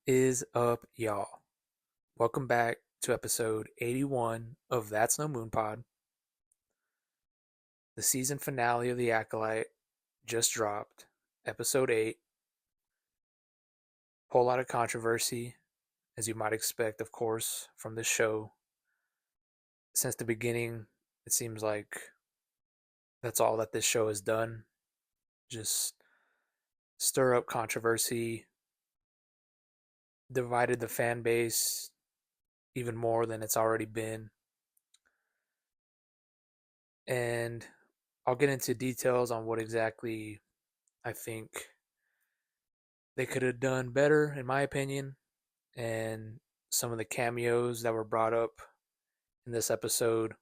Is up, y'all? Welcome back to episode 81 of That's No Moon Pod. The season finale of The Acolyte just dropped, episode 8. Whole lot of controversy, as you might expect, of course, from this show. Since the beginning, it seems like that's all that this show has done. Just stir up controversy, divided the fan base even more than it's already been. And I'll get into details on what exactly I think they could have done better, in my opinion, and some of the cameos that were brought up in this episode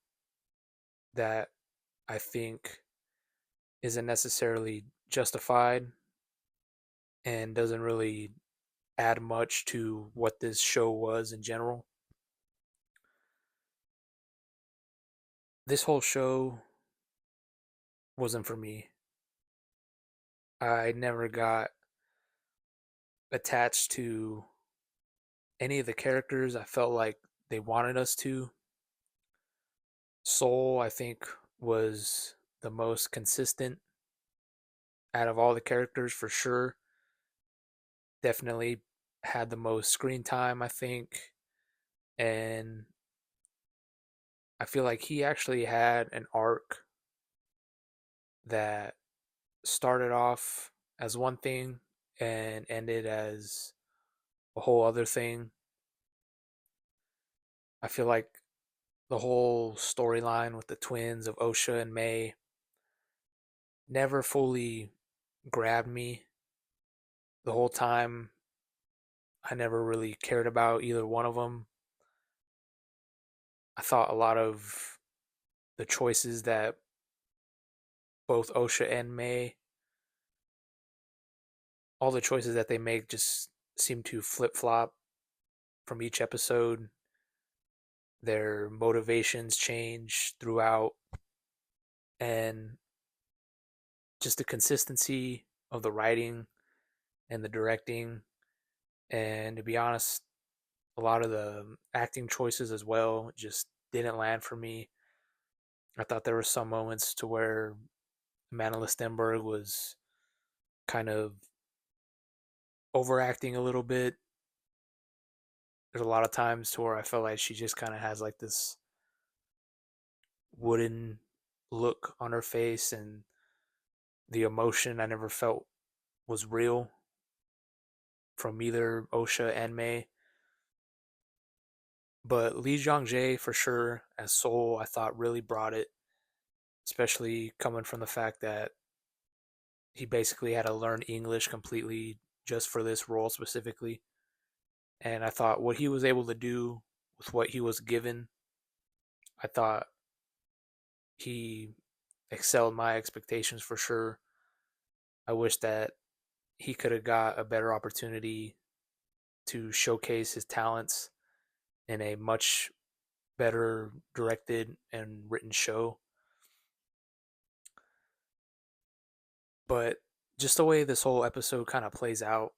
that I think isn't necessarily justified and doesn't really add much to what this show was in general. This whole show wasn't for me. I never got attached to any of the characters I felt like they wanted us to. Soul, I think, was the most consistent out of all the characters for sure. Definitely had the most screen time, I think. And I feel like he actually had an arc that started off as one thing and ended as a whole other thing. I feel like the whole storyline with the twins of Osha and May never fully grabbed me the whole time. I never really cared about either one of them. I thought a lot of the choices that both Osha and May, all the choices that they make just seem to flip flop from each episode. Their motivations change throughout, and just the consistency of the writing and the directing. And to be honest, a lot of the acting choices as well just didn't land for me. I thought there were some moments to where Manila Stenberg was kind of overacting a little bit. There's a lot of times to where I felt like she just kind of has like this wooden look on her face, and the emotion I never felt was real from either Osha and May. But Lee Jong Jae for sure as Soul, I thought really brought it, especially coming from the fact that he basically had to learn English completely just for this role specifically. And I thought what he was able to do with what he was given, I thought he excelled my expectations for sure. I wish that he could have got a better opportunity to showcase his talents in a much better directed and written show. But just the way this whole episode kind of plays out,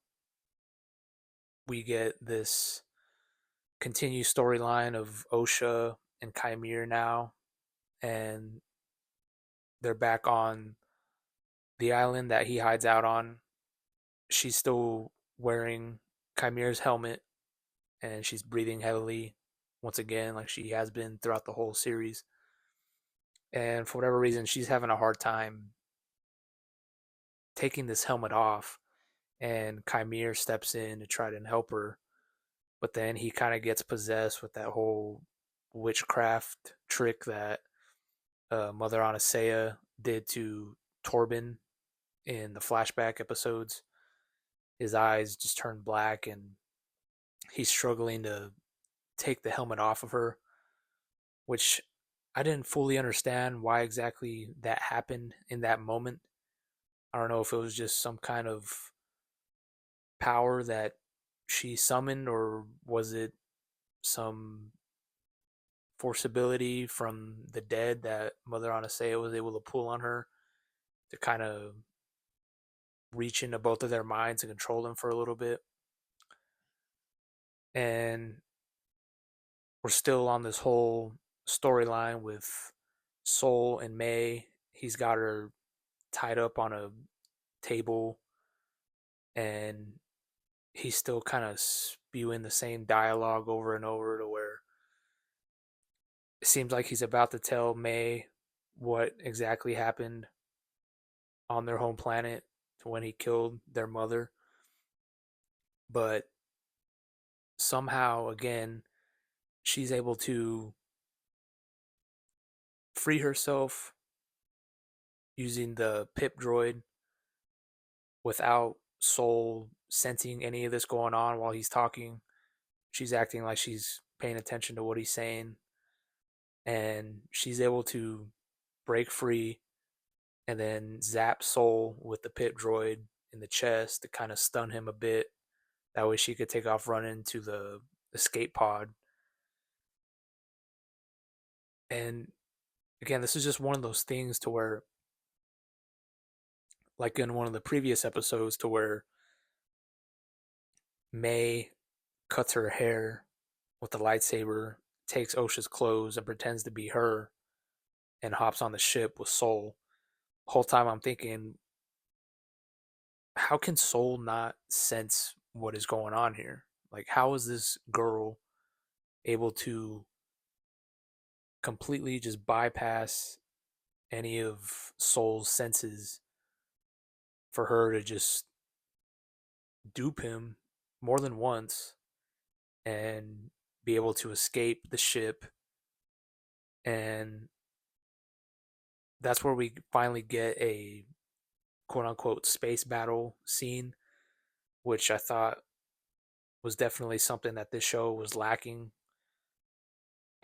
we get this continued storyline of Osha and Chimere now, and they're back on the island that he hides out on. She's still wearing Chimere's helmet, and she's breathing heavily once again, like she has been throughout the whole series. And for whatever reason, she's having a hard time taking this helmet off, and Chimere steps in to try to help her. But then he kind of gets possessed with that whole witchcraft trick that Mother Anastasia did to Torben in the flashback episodes. His eyes just turn black, and he's struggling to take the helmet off of her, which I didn't fully understand why exactly that happened in that moment. I don't know if it was just some kind of power that she summoned, or was it some forceability from the dead that Mother Anastasia was able to pull on her to kind of reach into both of their minds and control them for a little bit. And we're still on this whole storyline with Soul and May. He's got her tied up on a table, and he's still kind of spewing the same dialogue over and over, to where it seems like he's about to tell May what exactly happened on their home planet to when he killed their mother. But somehow, again, she's able to free herself using the pip droid without Soul sensing any of this going on while he's talking. She's acting like she's paying attention to what he's saying, and she's able to break free and then zap Soul with the pip droid in the chest to kind of stun him a bit. That way she could take off running to the escape pod. And again, this is just one of those things to where, like in one of the previous episodes, to where May cuts her hair with the lightsaber, takes Osha's clothes and pretends to be her, and hops on the ship with Soul. The whole time I'm thinking, how can Soul not sense what is going on here? Like, how is this girl able to completely just bypass any of Soul's senses for her to just dupe him more than once and be able to escape the ship? And that's where we finally get a quote unquote space battle scene, which I thought was definitely something that this show was lacking.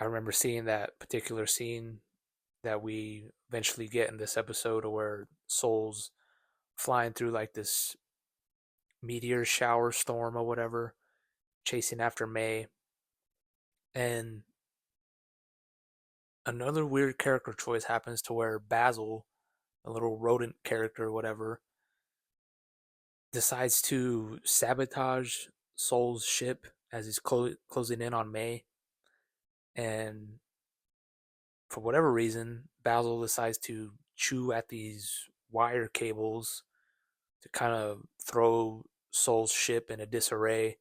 I remember seeing that particular scene that we eventually get in this episode, where Soul's flying through like this meteor shower storm or whatever, chasing after May. And another weird character choice happens to where Basil, a little rodent character or whatever, decides to sabotage Soul's ship as he's closing in on May. And for whatever reason, Basil decides to chew at these wire cables to kind of throw Soul's ship in a disarray.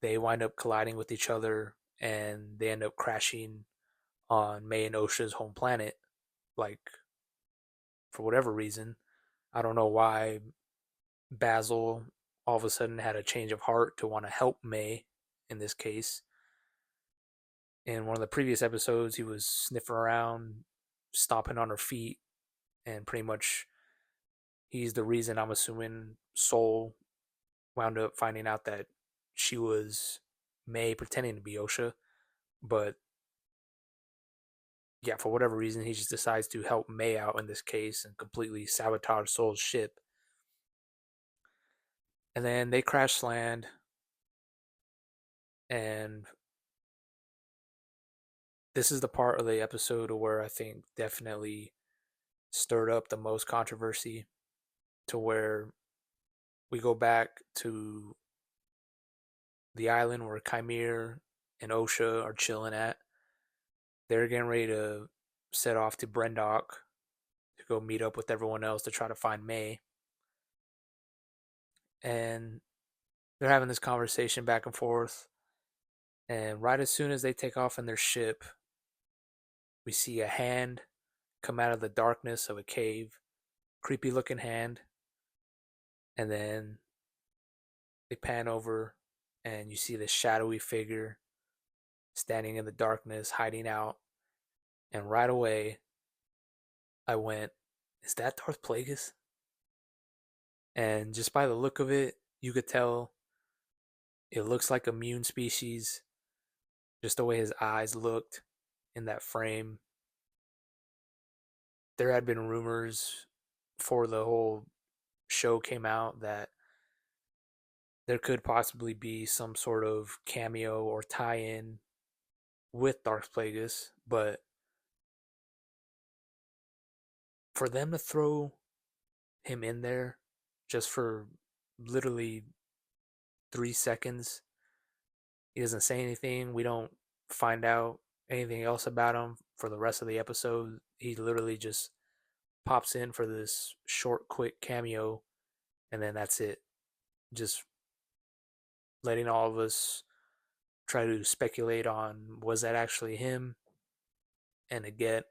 They wind up colliding with each other, and they end up crashing on May and Osha's home planet. Like, for whatever reason, I don't know why Basil all of a sudden had a change of heart to want to help May in this case. In one of the previous episodes, he was sniffing around, stomping on her feet, and pretty much he's the reason, I'm assuming, Soul wound up finding out that she was May pretending to be Osha. But yeah, for whatever reason, he just decides to help May out in this case and completely sabotage Soul's ship. And then they crash land, and this is the part of the episode where I think definitely stirred up the most controversy, to where we go back to the island where Chimere and Osha are chilling at. They're getting ready to set off to Brendok to go meet up with everyone else to try to find May. And they're having this conversation back and forth. And right as soon as they take off in their ship, we see a hand come out of the darkness of a cave. Creepy looking hand. And then they pan over, and you see this shadowy figure standing in the darkness, hiding out. And right away, I went, is that Darth Plagueis? And just by the look of it, you could tell it looks like a Mune species, just the way his eyes looked in that frame. There had been rumors before the whole show came out that there could possibly be some sort of cameo or tie-in with Darth Plagueis, but for them to throw him in there just for literally 3 seconds He doesn't say anything. We don't find out anything else about him for the rest of the episode. He literally just pops in for this short, quick cameo, and then that's it. Just letting all of us try to speculate on was that actually him, and to get,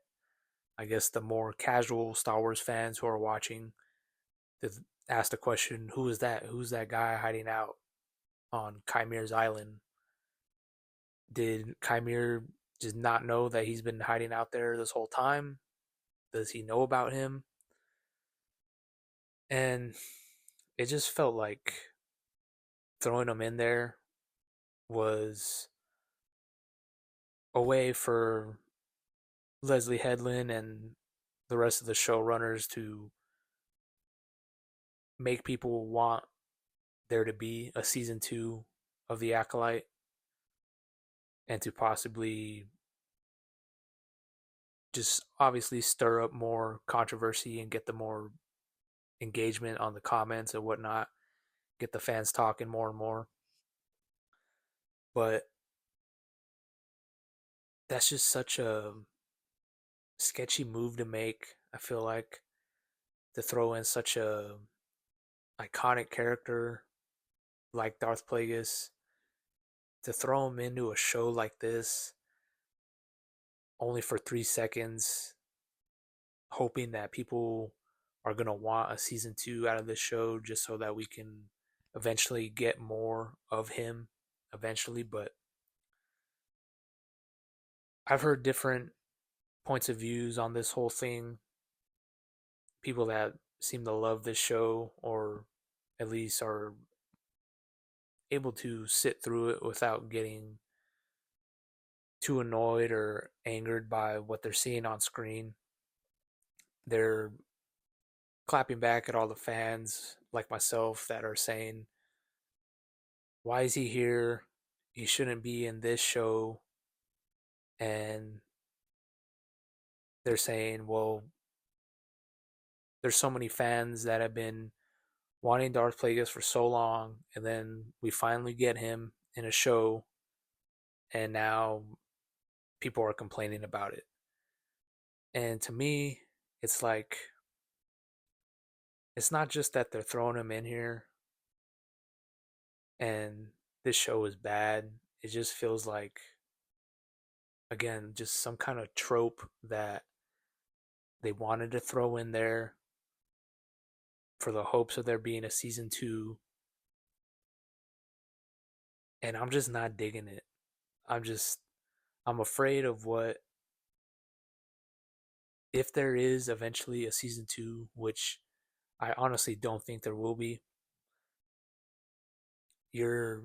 I guess, the more casual Star Wars fans who are watching to ask the question, who is that? Who's that guy hiding out on Chimere's island? Did Chimere just not know that he's been hiding out there this whole time? Does he know about him? And it just felt like throwing him in there was a way for Leslie Headland and the rest of the showrunners to make people want there to be a season two of The Acolyte, and to possibly just obviously stir up more controversy and get the more engagement on the comments and whatnot, get the fans talking more and more. But that's just such a sketchy move to make. I feel like, to throw in such a iconic character like Darth Plagueis, to throw him into a show like this only for 3 seconds, hoping that people are gonna want a season two out of this show just so that we can eventually get more of him eventually. But I've heard different points of views on this whole thing. People that seem to love this show, or at least are able to sit through it without getting too annoyed or angered by what they're seeing on screen. They're clapping back at all the fans like myself that are saying, why is he here? He shouldn't be in this show. And they're saying, well, there's so many fans that have been wanting Darth Plagueis for so long, and then we finally get him in a show, and now people are complaining about it. And to me, it's like, it's not just that they're throwing him in here and this show is bad. It just feels like, again, just some kind of trope that they wanted to throw in there for the hopes of there being a season two. And I'm just not digging it. I'm just, I'm afraid of what, if there is eventually a season two, which I honestly don't think there will be. You're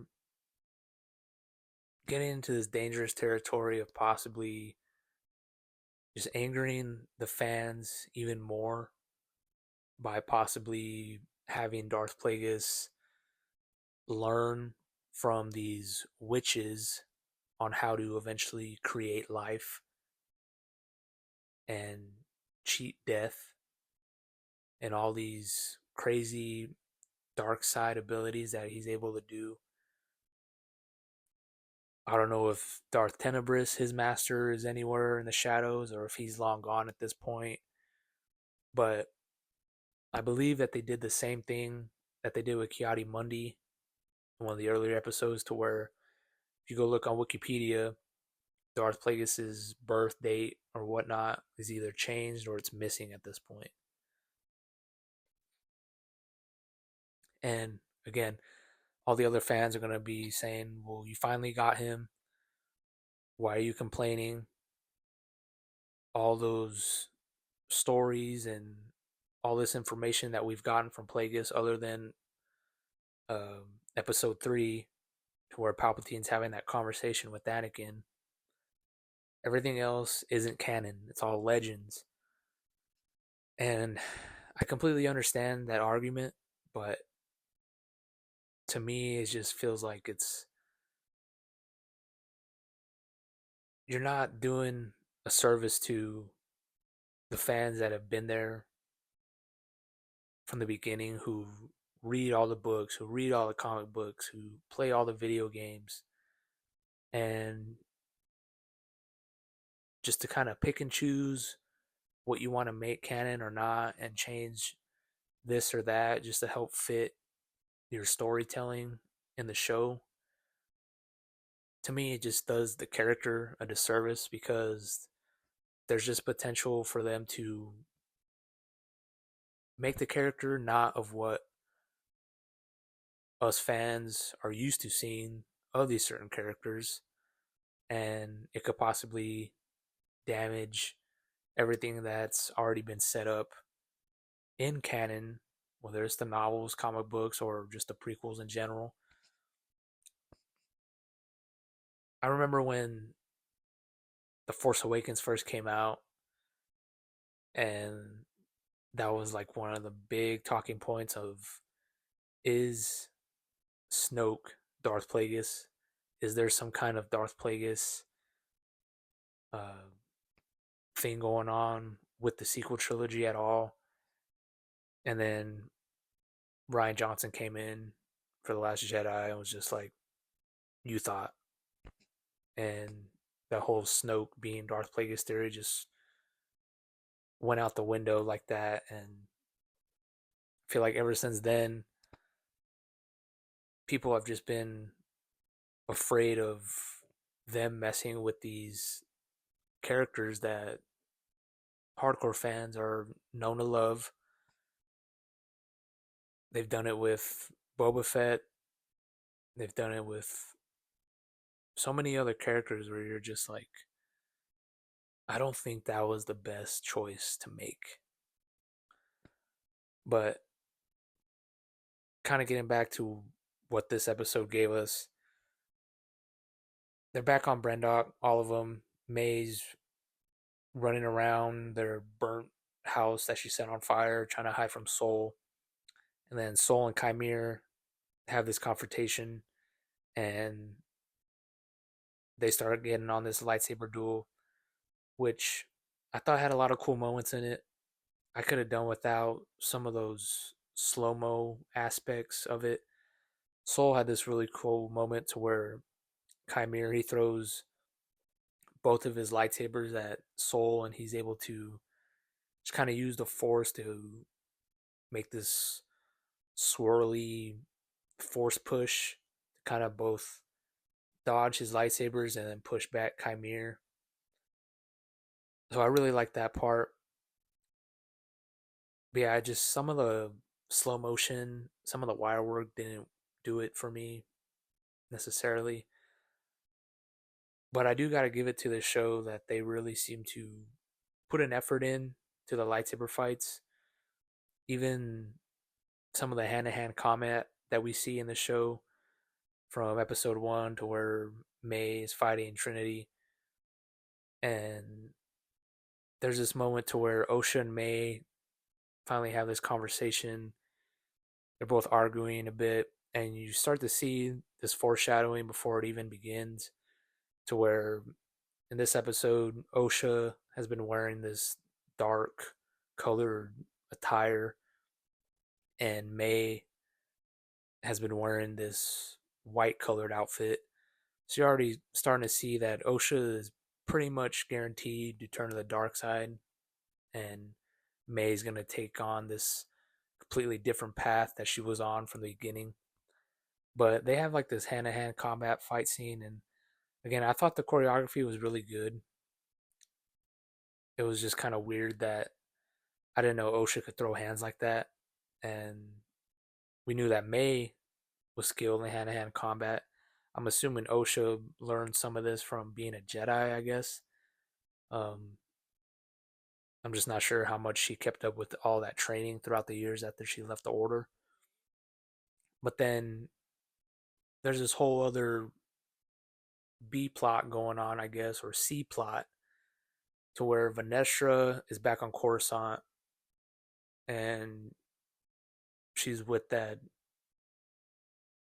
getting into this dangerous territory of possibly just angering the fans even more by possibly having Darth Plagueis learn from these witches on how to eventually create life and cheat death and all these crazy dark side abilities that he's able to do. I don't know if Darth Tenebris, his master, is anywhere in the shadows or if he's long gone at this point. But I believe that they did the same thing that they did with Kiadi-Mundi in one of the earlier episodes, to where if you go look on Wikipedia, Darth Plagueis' birth date or whatnot is either changed or it's missing at this point. And again, all the other fans are going to be saying, well, you finally got him. Why are you complaining? All those stories and all this information that we've gotten from Plagueis, other than episode 3, to where Palpatine's having that conversation with Anakin, everything else isn't canon. It's all legends. And I completely understand that argument, but to me, it just feels like it's, you're not doing a service to the fans that have been there from the beginning, who read all the books, who read all the comic books, who play all the video games. and just to kind of pick and choose what you want to make canon or not and change this or that just to help fit your storytelling in the show. To me, it just does the character a disservice because there's just potential for them to make the character not of what us fans are used to seeing of these certain characters, and it could possibly damage everything that's already been set up in canon, whether it's the novels, comic books, or just the prequels in general. I remember when The Force Awakens first came out, and that was like one of the big talking points of, is Snoke Darth Plagueis? Is there some kind of Darth Plagueis uh, thing going on with the sequel trilogy at all? And then Ryan Johnson came in for The Last Jedi and was just like, you thought. And that whole Snoke being Darth Plagueis theory just went out the window like that. And I feel like ever since then, people have just been afraid of them messing with these characters that hardcore fans are known to love. They've done it with Boba Fett. They've done it with so many other characters where you're just like, I don't think that was the best choice to make. But kind of getting back to what this episode gave us, they're back on Brendok, all of them. May's running around their burnt house that she set on fire, trying to hide from Soul. And then Soul and Chimere have this confrontation, and they start getting on this lightsaber duel, which I thought had a lot of cool moments in it. I could have done without some of those slow mo aspects of it. Soul had this really cool moment to where Chimere, he throws both of his lightsabers at Soul, and he's able to just kind of use the force to make this swirly force push to kind of both dodge his lightsabers and then push back Chimere. So I really like that part. But yeah, just some of the slow motion, some of the wire work didn't do it for me necessarily. But I do got to give it to the show that they really seem to put an effort in to the lightsaber fights. Even some of the hand to hand combat that we see in the show from episode 1 to where May is fighting Trinity. And there's this moment to where Osha and May finally have this conversation. They're both arguing a bit, and you start to see this foreshadowing before it even begins, to where in this episode, Osha has been wearing this dark colored attire, and May has been wearing this white colored outfit. So you're already starting to see that Osha is pretty much guaranteed to turn to the dark side, and May's going to take on this completely different path that she was on from the beginning. But they have like this hand to hand combat fight scene, and again, I thought the choreography was really good. It was just kind of weird that I didn't know Osha could throw hands like that, and we knew that May was skilled in hand to hand combat. I'm assuming Osha learned some of this from being a Jedi, I guess. Um, I'm just not sure how much she kept up with all that training throughout the years after she left the Order. But then there's this whole other B plot going on, I guess, or C plot, to where Vanestra is back on Coruscant and she's with that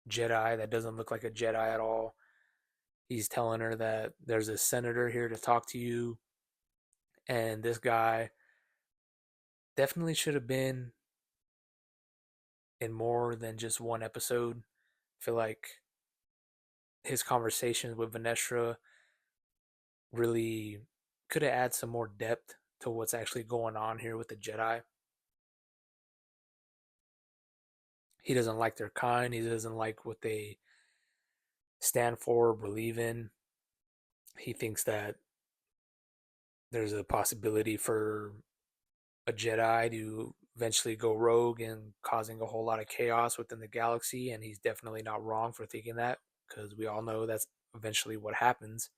Jedi that doesn't look like a Jedi at all. He's telling her that there's a senator here to talk to you, and this guy definitely should have been in more than just one episode. I feel like his conversations with Venestra really could have added some more depth to what's actually going on here with the Jedi. He doesn't like their kind. He doesn't like what they stand for, believe in. He thinks that there's a possibility for a Jedi to eventually go rogue and causing a whole lot of chaos within the galaxy, and he's definitely not wrong for thinking that because we all know that's eventually what happens.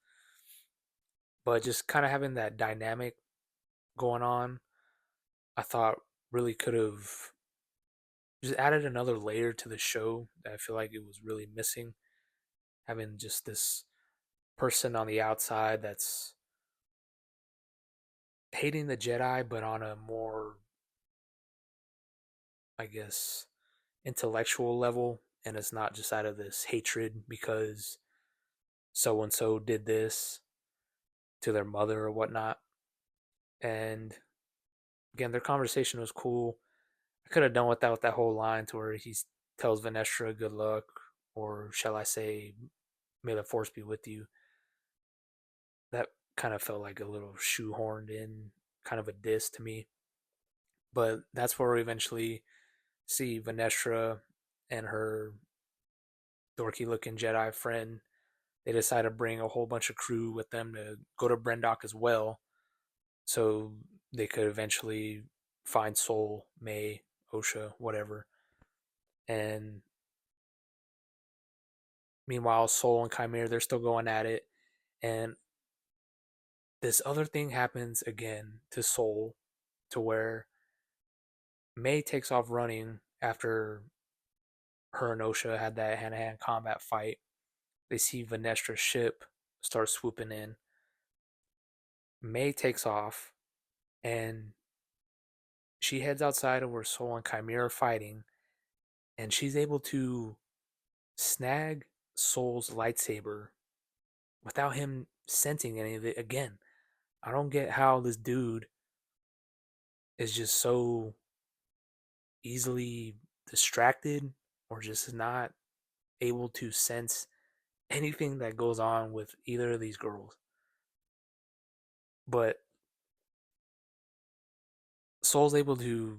But just kind of having that dynamic going on, I thought really could have just added another layer to the show that I feel like it was really missing. Having just this person on the outside that's hating the Jedi, but on a more, I guess, intellectual level. And it's not just out of this hatred because so and so did this to their mother or whatnot. And again, their conversation was cool. I could have done with that whole line to where he tells Venestra good luck, or shall I say, may the force be with you. That kind of felt like a little shoehorned in, kind of a diss to me. But that's where we eventually see Venestra and her dorky looking Jedi friend. They decide to bring a whole bunch of crew with them to go to Brendok as well, so they could eventually find Soul, May, Osha, whatever. And meanwhile, Soul and Chimera, they're still going at it. And this other thing happens again to Soul, to where May takes off running after her and Osha had that hand to hand combat fight. They see Venestra's ship start swooping in. May takes off and she heads outside of where Soul and Chimera are fighting, and she's able to snag Soul's lightsaber without him sensing any of it again. I don't get how this dude is just so easily distracted or just not able to sense anything that goes on with either of these girls. But Soul's able to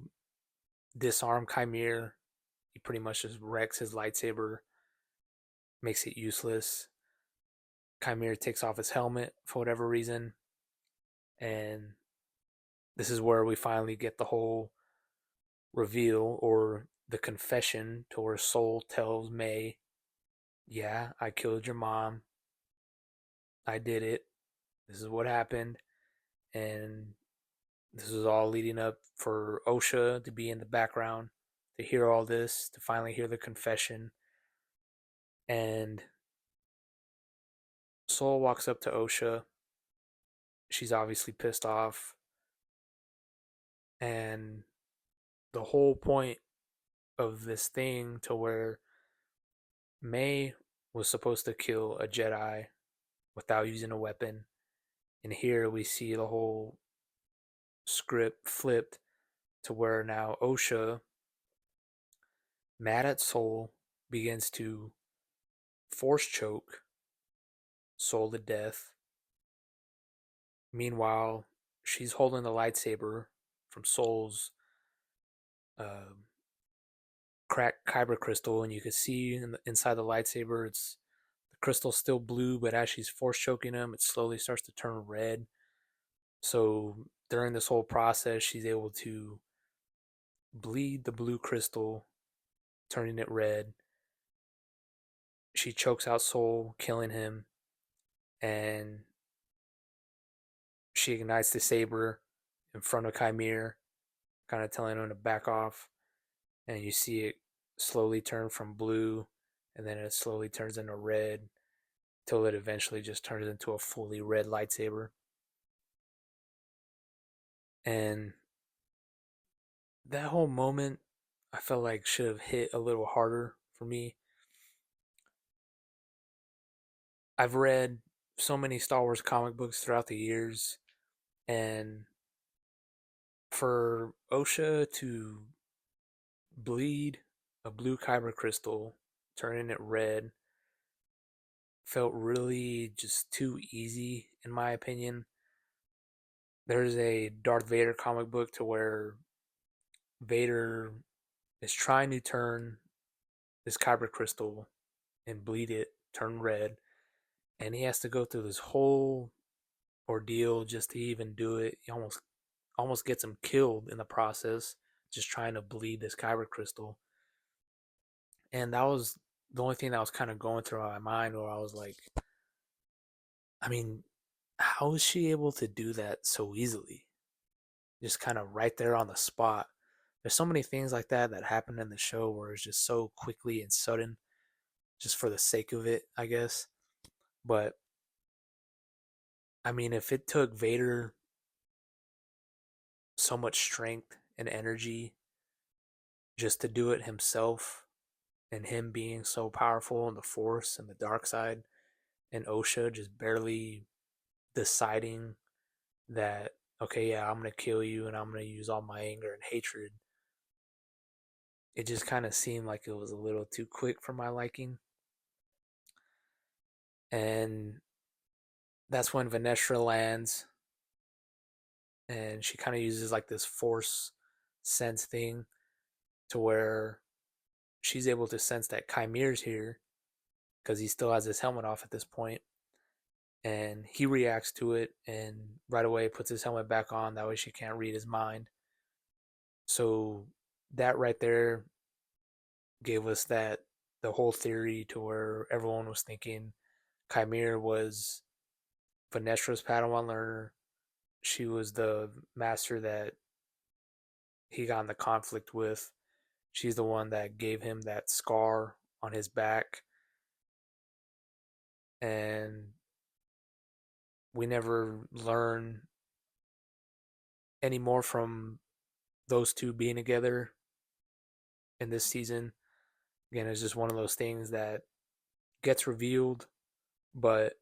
disarm Chimera. He pretty much just wrecks his lightsaber, makes it useless. Chimera takes off his helmet for whatever reason, and this is where we finally get the whole reveal or the confession to where Soul tells May, "Yeah, I killed your mom. I did it. This is what happened." And this is all leading up for Osha to be in the background, to hear all this, to finally hear the confession. And Soul walks up to Osha. She's obviously pissed off. And the whole point of this thing to where May was supposed to kill a Jedi without using a weapon. And here we see the whole script flipped to where now Osha, mad at Soul, begins to force choke Soul to death. Meanwhile, she's holding the lightsaber from Soul's uh, cracked kyber crystal, and you can see inside the lightsaber, it's the crystal's still blue, but as she's force choking him, it slowly starts to turn red. So during this whole process, she's able to bleed the blue crystal, turning it red. She chokes out Soul, killing him, and she ignites the saber in front of Chimera, kind of telling him to back off. And you see it slowly turn from blue, and then it slowly turns into red, till it eventually just turns into a fully red lightsaber. And that whole moment, I felt like should have hit a little harder for me. I've read so many Star Wars comic books throughout the years, and for Osha to bleed a blue kyber crystal, turning it red felt really just too easy, in my opinion. There's a Darth Vader comic book to where Vader is trying to turn this kyber crystal and bleed it, turn red, and he has to go through this whole ordeal just to even do it. He almost gets him killed in the process, just trying to bleed this kyber crystal. And that was the only thing that was kind of going through my mind, where I was like, I mean, how is she able to do that so easily? Just kind of right there on the spot. There's so many things like that that happen in the show where it's just so quickly and sudden, just for the sake of it, I guess. But I mean, if it took Vader so much strength and energy just to do it himself, and him being so powerful in the Force and the dark side, and Osha just barely deciding that, okay, yeah, I'm gonna kill you and I'm gonna use all my anger and hatred. It just kind of seemed like it was a little too quick for my liking. And that's when Vanestra lands, and she kind of uses like this force sense thing to where she's able to sense that Chimere's here because he still has his helmet off at this point, and he reacts to it and right away puts his helmet back on. That way she can't read his mind. So that right there gave us that the whole theory to where everyone was thinking Chimere was Vanestra's Padawan learner. She was the master that he got in the conflict with. She's the one that gave him that scar on his back. And we never learn any more from those two being together in this season. Again, it's just one of those things that gets revealed, but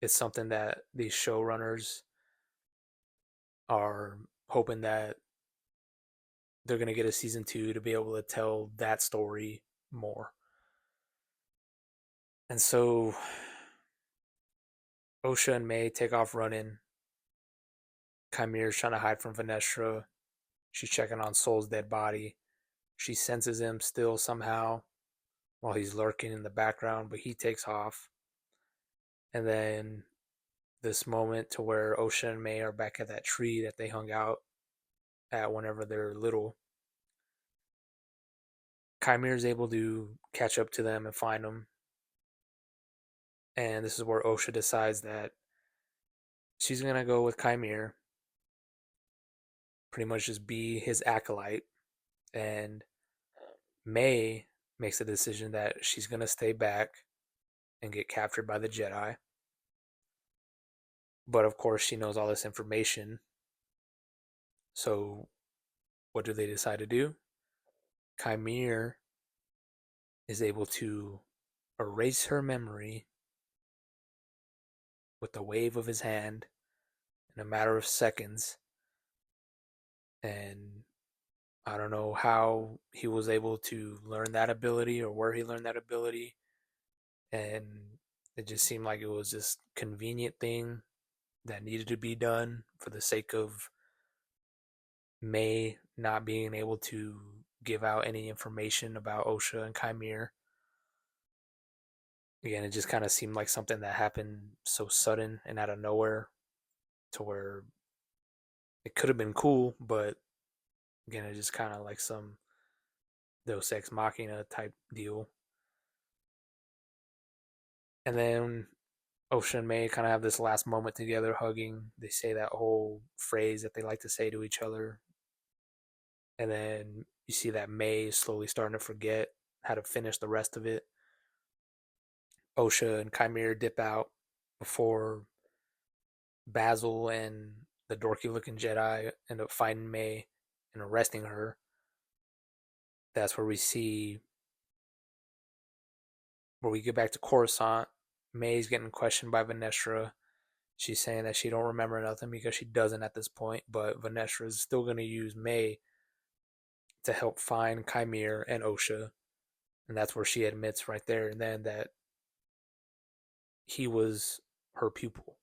it's something that these showrunners are hoping that they're going to get a season two to be able to tell that story more. And so Osha and May take off running. Chimere's trying to hide from Vanestra. She's checking on Soul's dead body. She senses him still somehow while he's lurking in the background, but he takes off. And then this moment to where Osha and May are back at that tree that they hung out at whenever they're little. Chimere is able to catch up to them and find them. And this is where Osha decides that she's going to go with Chimere, pretty much just be his acolyte. And May makes a decision that she's going to stay back and get captured by the Jedi. But of course, she knows all this information. So, what do they decide to do? Chimere is able to erase her memory with the wave of his hand in a matter of seconds. And I don't know how he was able to learn that ability or where he learned that ability. And it just seemed like it was just a convenient thing that needed to be done for the sake of May not being able to give out any information about Osha and Chimere. Again, it just kind of seemed like something that happened so sudden and out of nowhere, to where it could have been cool, but again, it's just kind of like some Deus Ex Machina type deal. And then Osha and May kind of have this last moment together, hugging. They say that whole phrase that they like to say to each other. And then you see that May is slowly starting to forget how to finish the rest of it. Osha and Chimere dip out before Basil and the dorky looking Jedi end up finding May and arresting her. That's where we get back to Coruscant. May's getting questioned by Vanestra. She's saying that she don't remember nothing because she doesn't at this point, but Vanestra is still going to use May to help find Chimere and Osha. And that's where she admits right there and then that he was her pupil.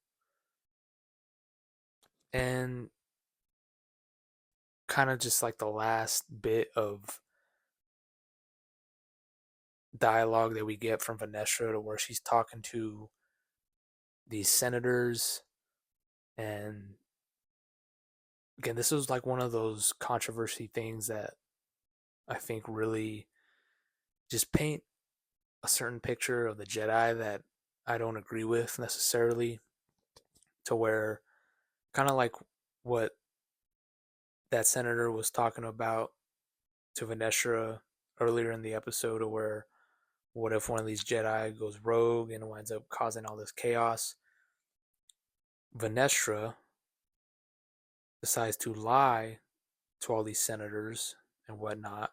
And kind of just like the last bit of dialogue that we get from Vanessa to where she's talking to these senators. And again, this was like one of those controversy things that I think really just paint a certain picture of the Jedi that I don't agree with necessarily, to where kind of like what that senator was talking about to Vanessa earlier in the episode, of where what if one of these Jedi goes rogue and winds up causing all this chaos? Vanessa decides to lie to all these senators and whatnot,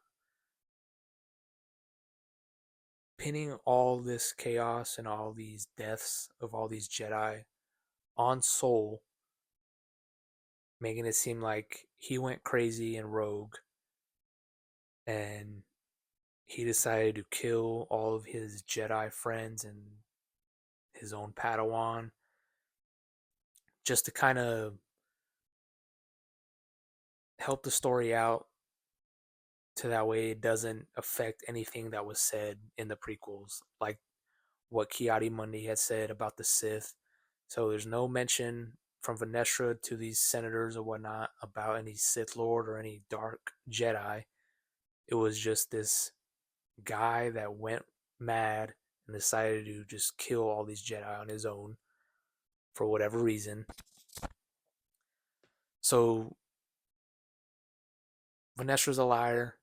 pinning all this chaos and all these deaths of all these Jedi on Soul, making it seem like he went crazy and rogue and he decided to kill all of his Jedi friends and his own Padawan, just to kind of help the story out, to that way it doesn't affect anything that was said in the prequels, like what Ki-Adi-Mundi had said about the Sith. So there's no mention from Vanessa to these senators or whatnot about any Sith Lord or any dark Jedi. It was just this guy that went mad and decided to just kill all these Jedi on his own for whatever reason. So Vanessa's a liar.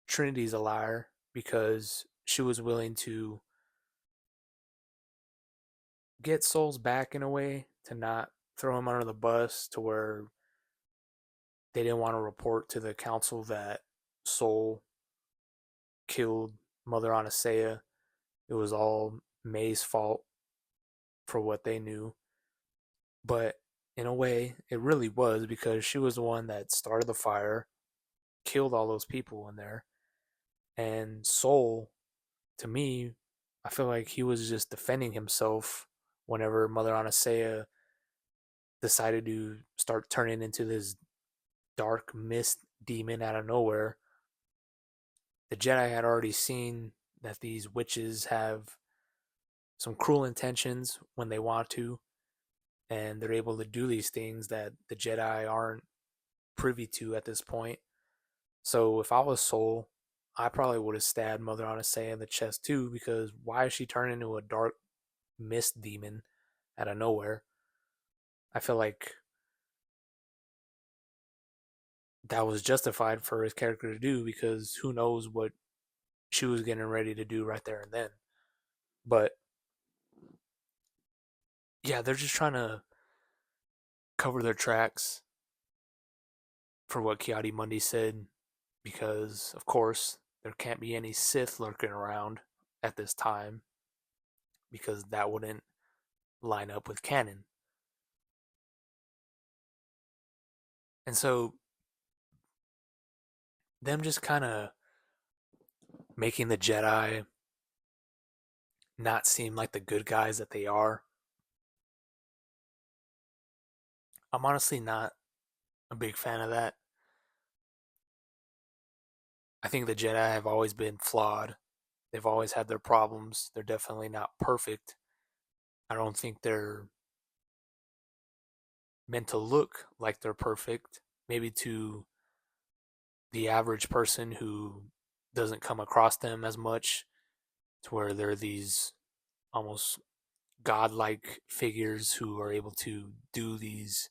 Trinity's a liar because she was willing to get Souls back in a way, to not throw him under the bus, to where they didn't want to report to the council that Soul killed Mother Anasea. It was all May's fault for what they knew. But in a way, it really was, because she was the one that started the fire, killed all those people in there. And Soul, to me, I feel like he was just defending himself whenever Mother Anasea decided to start turning into this dark mist demon out of nowhere. The Jedi had already seen that these witches have some cruel intentions when they want to, and they're able to do these things that the Jedi aren't privy to at this point. So if I was Soul, I probably would have stabbed Mother Anasea in the chest too, because why is she turning into a dark mist demon out of nowhere? I feel like that was justified for his character to do, because who knows what she was getting ready to do right there and then. But yeah, they're just trying to cover their tracks for what Ki-Adi-Mundi said, because of course there can't be any Sith lurking around at this time, because that wouldn't line up with canon. And so them just kind of making the Jedi not seem like the good guys that they are, I'm honestly not a big fan of that. I think the Jedi have always been flawed. They've always had their problems. They're definitely not perfect. I don't think they're meant to look like they're perfect. Maybe to the average person who doesn't come across them as much, to where they're these almost godlike figures who are able to do these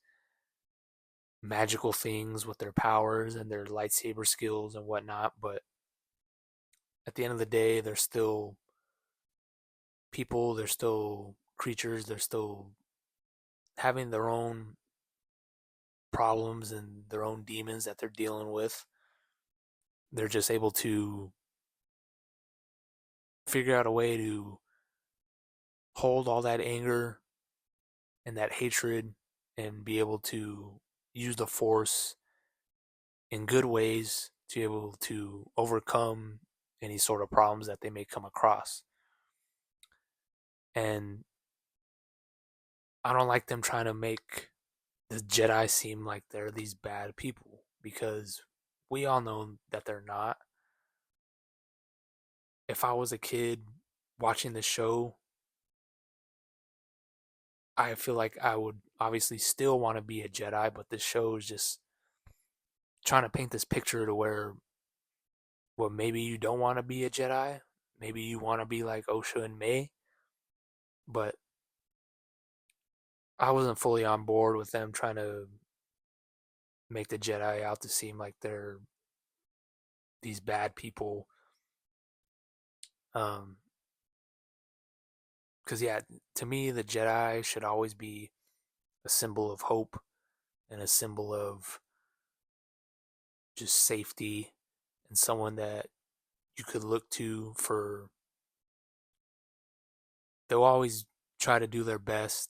magical things with their powers and their lightsaber skills and whatnot. But at the end of the day, they're still people, they're still creatures, they're still having their own problems and their own demons that they're dealing with. They're just able to figure out a way to hold all that anger and that hatred and be able to use the force in good ways to be able to overcome any sort of problems that they may come across. And I don't like them trying to make the Jedi seem like they're these bad people because we all know that they're not. If I was a kid watching the show, I feel like I would obviously still want to be a Jedi, but this show is just trying to paint this picture to where, well, maybe you don't want to be a Jedi. Maybe you want to be like Osha and May, but I wasn't fully on board with them trying to make the Jedi out to seem like they're these bad people. Um, because yeah, to me, the Jedi should always be a symbol of hope and a symbol of just safety and someone that you could look to for. They'll always try to do their best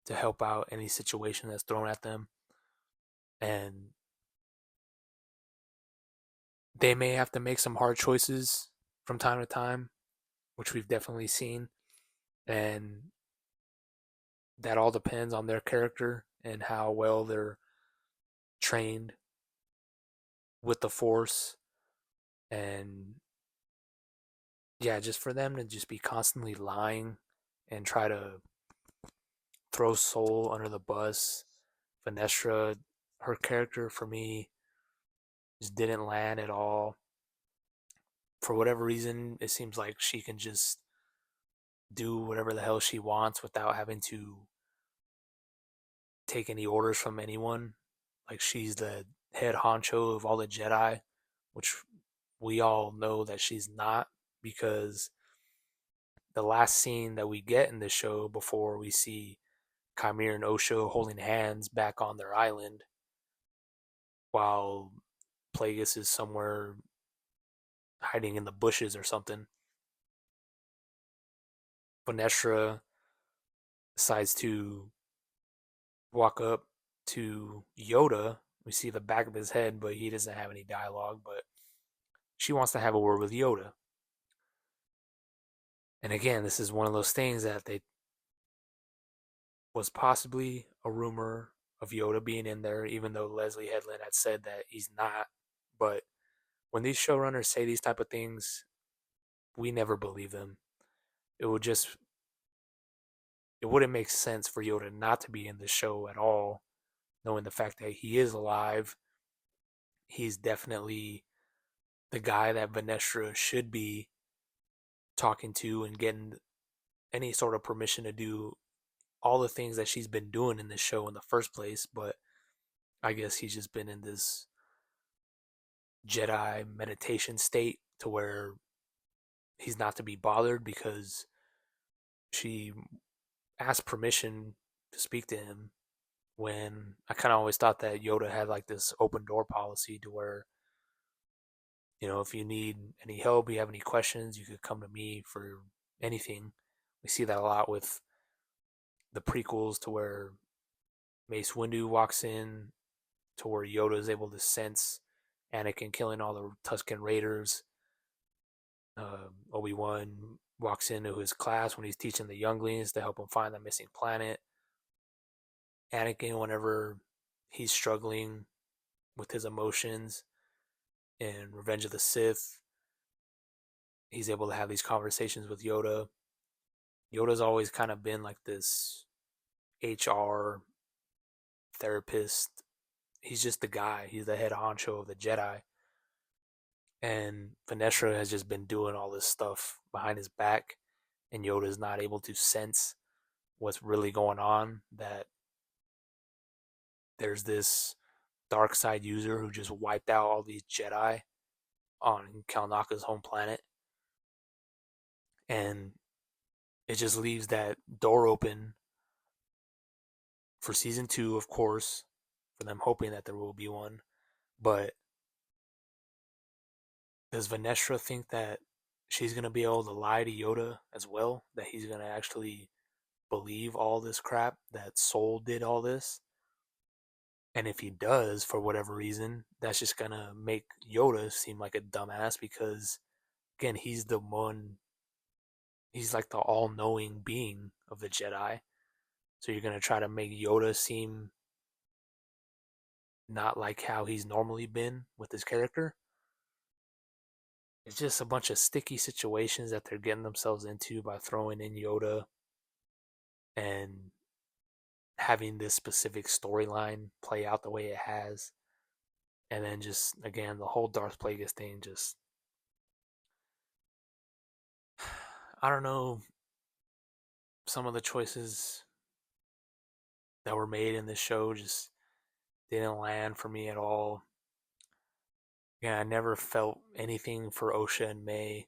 to help out any situation that's thrown at them, and they may have to make some hard choices from time to time, which we've definitely seen, and that all depends on their character and how well they're trained with the force. And yeah, just for them to just be constantly lying and try to throw Soul under the bus. Vanestra, her character for me just didn't land at all. For whatever reason, it seems like she can just do whatever the hell she wants without having to take any orders from anyone. Like she's the head honcho of all the Jedi, which we all know that she's not, because the last scene that we get in the show before we see Chimera and Osho holding hands back on their island while Plagueis is somewhere hiding in the bushes or something. Vanestra decides to walk up to Yoda. We see the back of his head, but he doesn't have any dialogue. But she wants to have a word with Yoda. And again, this is one of those things that they was possibly a rumor of Yoda being in there, even though Leslie Headland had said that he's not. But when these showrunners say these type of things, we never believe them. It would just it wouldn't make sense for Yoda not to be in the show at all, knowing the fact that he is alive. He's definitely the guy that Vanestra should be talking to and getting any sort of permission to do all the things that she's been doing in this show in the first place. But I guess he's just been in this Jedi meditation state to where he's not to be bothered because she asked permission to speak to him, when I kind of always thought that Yoda had like this open door policy to where, if you need any help, you have any questions, you could come to me for anything. We see that a lot with the prequels to where Mace Windu walks in, to where Yoda is able to sense Anakin killing all the Tusken Raiders. Obi-Wan walks into his class when he's teaching the younglings to help him find the missing planet. Anakin, whenever he's struggling with his emotions in Revenge of the Sith, he's able to have these conversations with Yoda. Yoda's always kind of been like this HR therapist. He's just the guy. He's the head honcho of the Jedi. And Vanestra has just been doing all this stuff behind his back, and Yoda's not able to sense what's really going on. That there's this dark side user who just wiped out all these Jedi on Kalnaka's home planet. And it just leaves that door open for season 2, of course, for them hoping that there will be one. But does Vanestra think that she's going to be able to lie to Yoda as well? That he's going to actually believe all this crap, that Soul did all this? And if he does, for whatever reason, that's just going to make Yoda seem like a dumbass because, again, he's the one, he's like the all knowing being of the Jedi. So you're gonna try to make Yoda seem not like how he's normally been with his character. It's just a bunch of sticky situations that they're getting themselves into by throwing in Yoda and having this specific storyline play out the way it has. And then just again the whole Darth Plagueis thing just I don't know, some of the choices that were made in this show just didn't land for me at all. Yeah, I never felt anything for Osha and May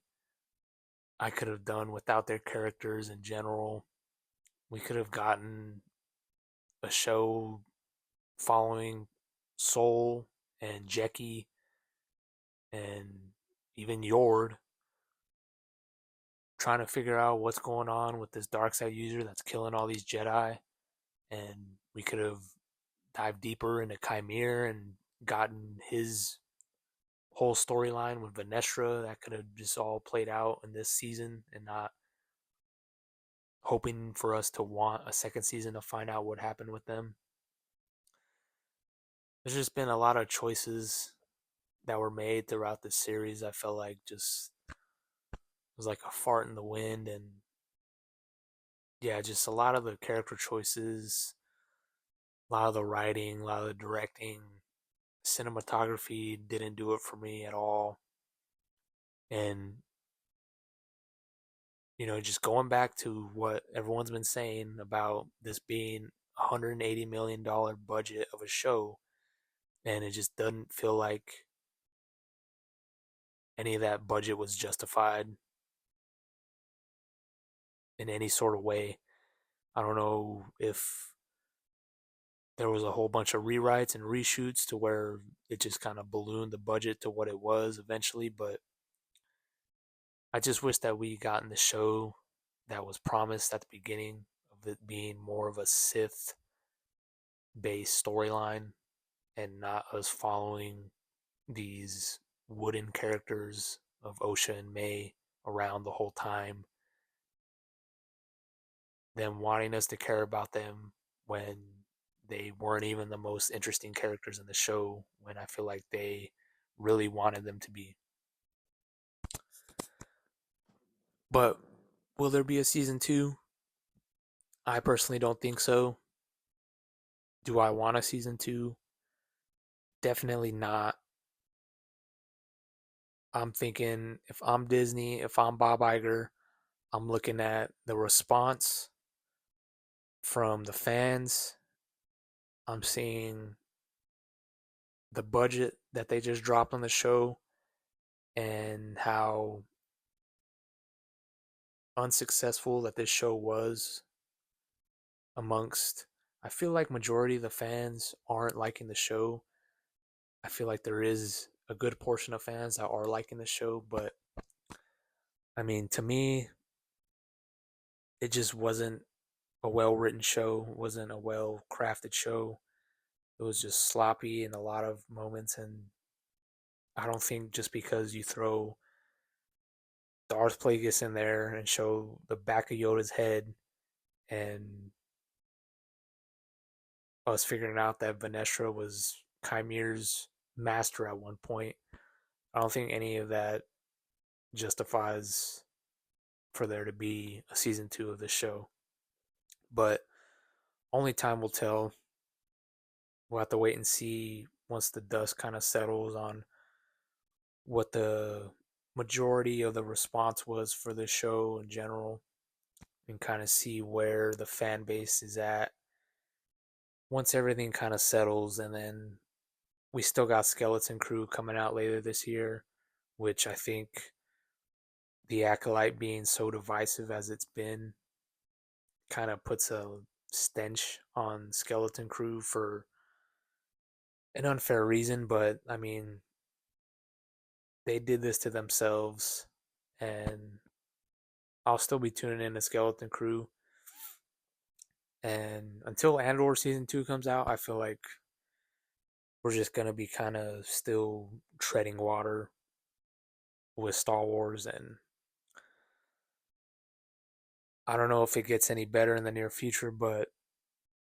I could have done without their characters in general. We could have gotten a show following Soul and Jecki and even Yord trying to figure out what's going on with this dark side user that's killing all these Jedi. And we could have dived deeper into Chimere and gotten his whole storyline with Venestra that could have just all played out in this season and not hoping for us to want a second season to find out what happened with them. There's just been a lot of choices that were made throughout this series. I felt like just was like a fart in the wind, and yeah, just a lot of the character choices, a lot of the writing, a lot of the directing, cinematography didn't do it for me at all. And just going back to what everyone's been saying about this being $180 million budget of a show, and it just doesn't feel like any of that budget was justified in any sort of way. I don't know if there was a whole bunch of rewrites and reshoots to where it just kind of ballooned the budget to what it was eventually, but I just wish that we gotten the show that was promised at the beginning of it being more of a Sith based storyline and not us following these wooden characters of Osha and May around the whole time, them wanting us to care about them when they weren't even the most interesting characters in the show, when I feel like they really wanted them to be. But will there be a season two? I personally don't think so. Do I want a season two? Definitely not. I'm thinking if I'm Disney, if I'm Bob Iger, I'm looking at the response from the fans. I'm seeing the budget that they just dropped on the show and how unsuccessful that this show was amongst, I feel like majority of the fans aren't liking the show. I feel like there is a good portion of fans that are liking the show, but I mean, to me, it just wasn't a well written show, wasn't a well crafted show. It was just sloppy in a lot of moments, and I don't think just because you throw Darth Plagueis in there and show the back of Yoda's head and us figuring out that Venestra was Chimere's master at one point, I don't think any of that justifies for there to be a season two of this show. But only time will tell. We'll have to wait and see once the dust kind of settles on what the majority of the response was for the show in general, and kind of see where the fan base is at once everything kind of settles. And then we still got Skeleton Crew coming out later this year, which I think the Acolyte being so divisive as it's been kind of puts a stench on Skeleton Crew for an unfair reason. But I mean, they did this to themselves, and I'll still be tuning in to Skeleton Crew. And until Andor season two comes out, I feel like we're just gonna be kind of still treading water with Star Wars, and I don't know if it gets any better in the near future, but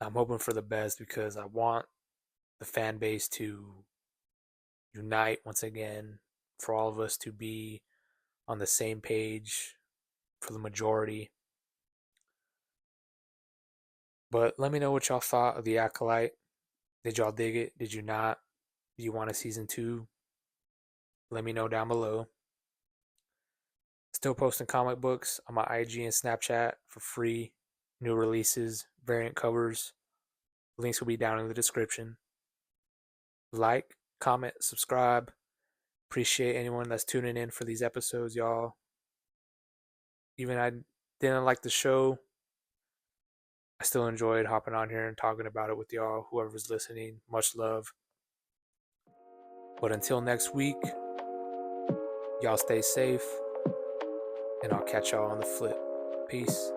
I'm hoping for the best because I want the fan base to unite once again, for all of us to be on the same page for the majority. But let me know what y'all thought of The Acolyte. Did y'all dig it? Did you not? Do you want a season two? Let me know down below. Still posting comic books on my IG and Snapchat for free. New releases, variant covers. Links will be down in the description. Like, comment, subscribe. Appreciate anyone that's tuning in for these episodes, y'all. Even I didn't like the show, I still enjoyed hopping on here and talking about it with y'all, whoever's listening. Much love. But until next week, y'all stay safe, and I'll catch y'all on the flip. Peace.